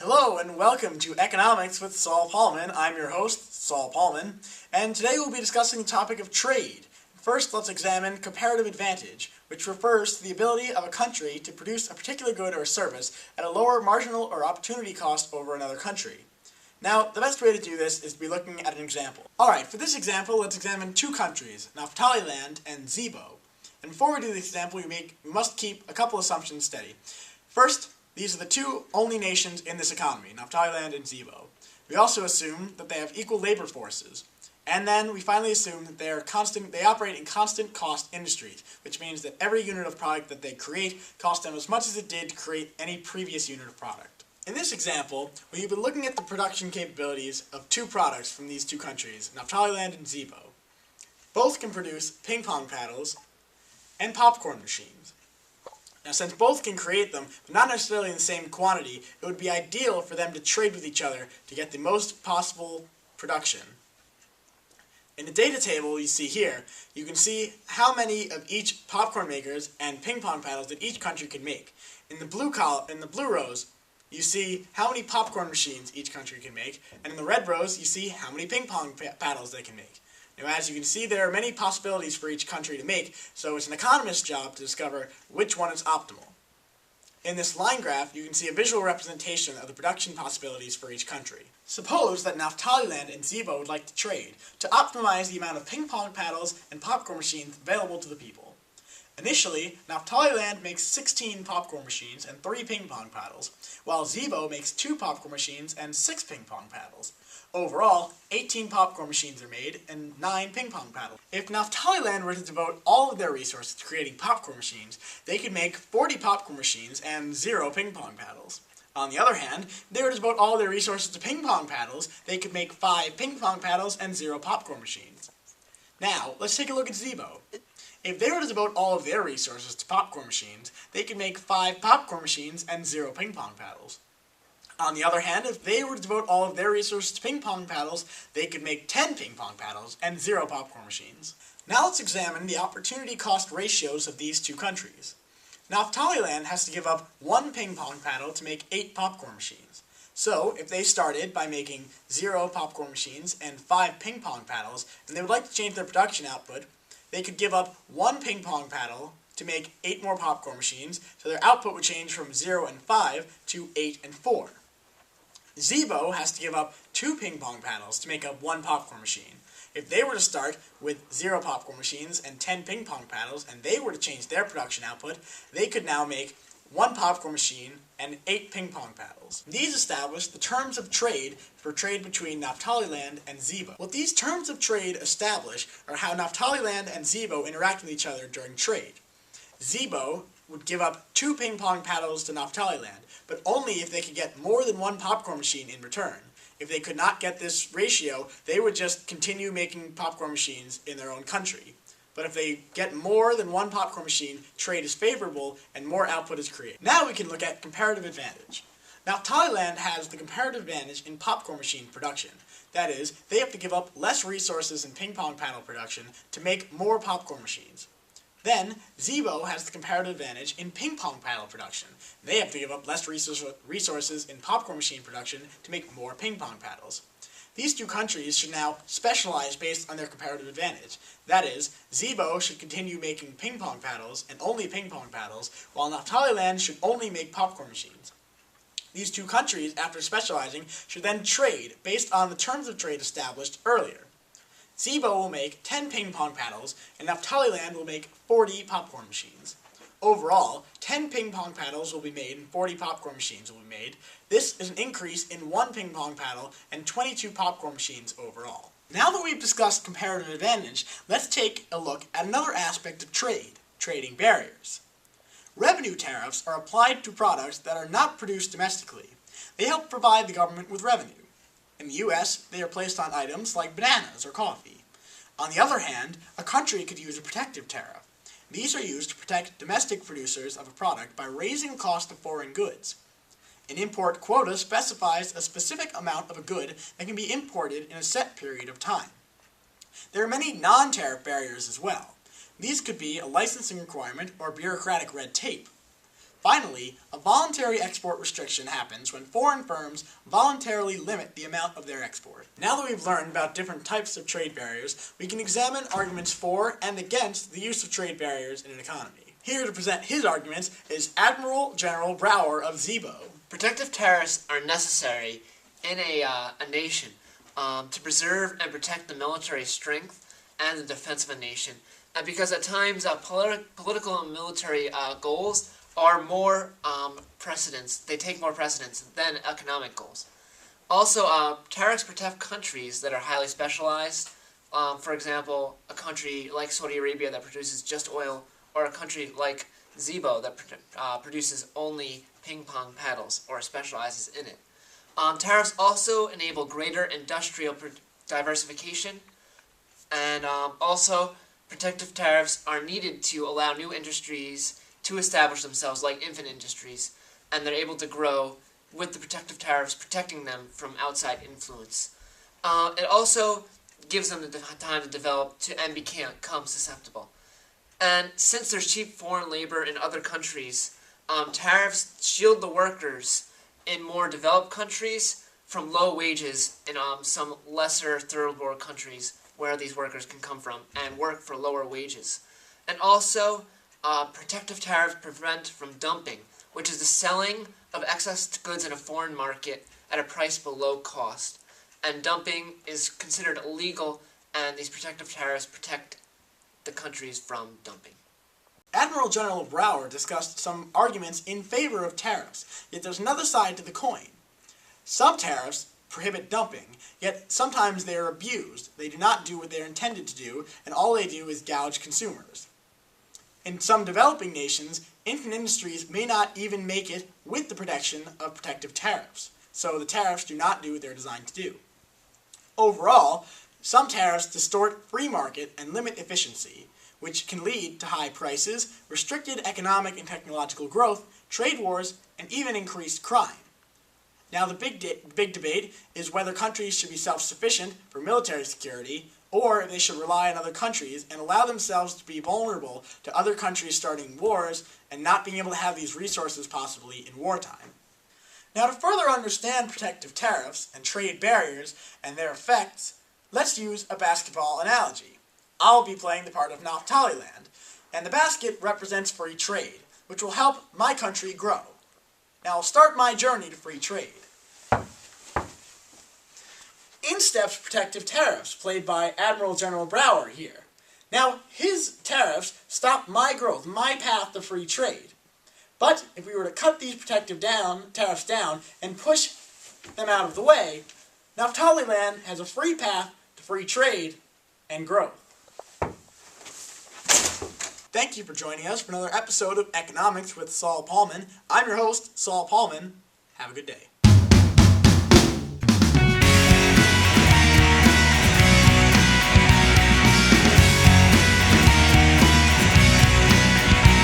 Hello and welcome to Economics with Saul Paulman. I'm your host, Saul Paulman, and today we'll be discussing the topic of trade. First, let's examine comparative advantage, which refers to the ability of a country to produce a particular good or service at a lower marginal or opportunity cost over another country. Now, the best way to do this is to be looking at an example. Alright, for this example, let's examine two countries, Naphtali Land and Zibo. And before we do the example, we must keep a couple assumptions steady. First, these are the two only nations in this economy, Naphtali Land and Zibo. We also assume that they have equal labor forces. And then we finally assume that they operate in constant cost industries, which means that every unit of product that they create costs them as much as it did to create any previous unit of product. In this example, we've been looking at the production capabilities of two products from these two countries, Naphtali Land and Zibo. Both can produce ping pong paddles and popcorn machines. Now, since both can create them, but not necessarily in the same quantity, it would be ideal for them to trade with each other to get the most possible production. In the data table you see here, you can see how many of each popcorn makers and ping pong paddles that each country can make. In the blue rows, you see how many popcorn machines each country can make, and in the red rows, you see how many ping pong paddles they can make. Now, as you can see, there are many possibilities for each country to make, so it's an economist's job to discover which one is optimal. In this line graph, you can see a visual representation of the production possibilities for each country. Suppose that Naphtali Land and Zibo would like to trade to optimize the amount of ping pong paddles and popcorn machines available to the people. Initially, Naphtali Land makes 16 popcorn machines and 3 ping pong paddles, while Zibo makes 2 popcorn machines and 6 ping pong paddles. Overall, 18 popcorn machines are made and 9 ping pong paddles. If Naphtali Land were to devote all of their resources to creating popcorn machines, they could make 40 popcorn machines and 0 ping pong paddles. On the other hand, if they were to devote all of their resources to ping pong paddles, they could make 5 ping pong paddles and 0 popcorn machines. Now, let's take a look at Zibo. If they were to devote all of their resources to popcorn machines, they could make 5 popcorn machines and 0 ping pong paddles. On the other hand, if they were to devote all of their resources to ping pong paddles, they could make 10 ping pong paddles and 0 popcorn machines. Now let's examine the opportunity cost ratios of these two countries. Naphtali Land has to give up 1 ping pong paddle to make 8 popcorn machines. So, if they started by making 0 popcorn machines and 5 ping pong paddles, and they would like to change their production output, they could give up 1 ping pong paddle to make 8 more popcorn machines, so their output would change from 0 and 5 to 8 and 4. Zibo has to give up 2 ping pong paddles to make up 1 popcorn machine. If they were to start with 0 popcorn machines and 10 ping pong paddles, and they were to change their production output, they could now make 1 popcorn machine and 8 ping pong paddles. These establish the terms of trade for trade between Naphtali Land and Zibo. What these terms of trade establish are how Naphtali Land and Zibo interact with each other during trade. Zibo would give up 2 ping pong paddles to Naphtali Land, but only if they could get more than 1 popcorn machine in return. If they could not get this ratio, they would just continue making popcorn machines in their own country. But if they get more than 1 popcorn machine, trade is favorable and more output is created. Now we can look at comparative advantage. Naphtali Land has the comparative advantage in popcorn machine production. That is, they have to give up less resources in ping pong paddle production to make more popcorn machines. Then, Zibo has the comparative advantage in ping pong paddle production. They have to give up less resources in popcorn machine production to make more ping pong paddles. These two countries should now specialize based on their comparative advantage. That is, Zibo should continue making ping pong paddles and only ping pong paddles, while Naphtali Land should only make popcorn machines. These two countries, after specializing, should then trade based on the terms of trade established earlier. Zibo will make 10 ping pong paddles, and Naphtali Land will make 40 popcorn machines. Overall, 10 ping pong paddles will be made and 40 popcorn machines will be made. This is an increase in 1 ping pong paddle and 22 popcorn machines overall. Now that we've discussed comparative advantage, let's take a look at another aspect of trade, trading barriers. Revenue tariffs are applied to products that are not produced domestically. They help provide the government with revenue. In the U.S., they are placed on items like bananas or coffee. On the other hand, a country could use a protective tariff. These are used to protect domestic producers of a product by raising the cost of foreign goods. An import quota specifies a specific amount of a good that can be imported in a set period of time. There are many non-tariff barriers as well. These could be a licensing requirement or bureaucratic red tape. Finally, a voluntary export restriction happens when foreign firms voluntarily limit the amount of their export. Now that we've learned about different types of trade barriers, we can examine arguments for and against the use of trade barriers in an economy. Here to present his arguments is Admiral General Brower of ZEBO. Protective tariffs are necessary in a nation to preserve and protect the military strength and the defense of a nation. And because at times political and military goals are more they take more precedence than economic goals. Also, tariffs protect countries that are highly specialized. For example, a country like Saudi Arabia that produces just oil, or a country like ZEBO that produces only ping-pong paddles or specializes in it. Tariffs also enable greater industrial diversification, and also protective tariffs are needed to allow new industries to establish themselves, like infant industries, and they're able to grow with the protective tariffs protecting them from outside influence. It also gives them the time to develop and become susceptible. And since there's cheap foreign labor in other countries, tariffs shield the workers in more developed countries from low wages in some lesser third world countries where these workers can come from and work for lower wages. And also, protective tariffs prevent from dumping, which is the selling of excess goods in a foreign market at a price below cost. And dumping is considered illegal, and these protective tariffs protect the countries from dumping. Admiral General Brower discussed some arguments in favor of tariffs, yet there's another side to the coin. Some tariffs prohibit dumping, yet sometimes they are abused. They do not do what they are intended to do, and all they do is gouge consumers. In some developing nations, infant industries may not even make it with the protection of protective tariffs, so the tariffs do not do what they're designed to do. Overall, some tariffs distort free market and limit efficiency, which can lead to high prices, restricted economic and technological growth, trade wars, and even increased crime. Now the big debate is whether countries should be self-sufficient for military security, or if they should rely on other countries and allow themselves to be vulnerable to other countries starting wars and not being able to have these resources possibly in wartime. Now to further understand protective tariffs and trade barriers and their effects, let's use a basketball analogy. I'll be playing the part of Naftaliland, and the basket represents free trade, which will help my country grow. Now I'll start my journey to free trade. In steps protective tariffs, played by Admiral General Brower here. Now, his tariffs stop my growth, my path to free trade. But if we were to cut these tariffs down and push them out of the way, Naftaliland has a free path to free trade and growth. Thank you for joining us for another episode of Economics with Saul Paulman. I'm your host, Saul Paulman. Have a good day.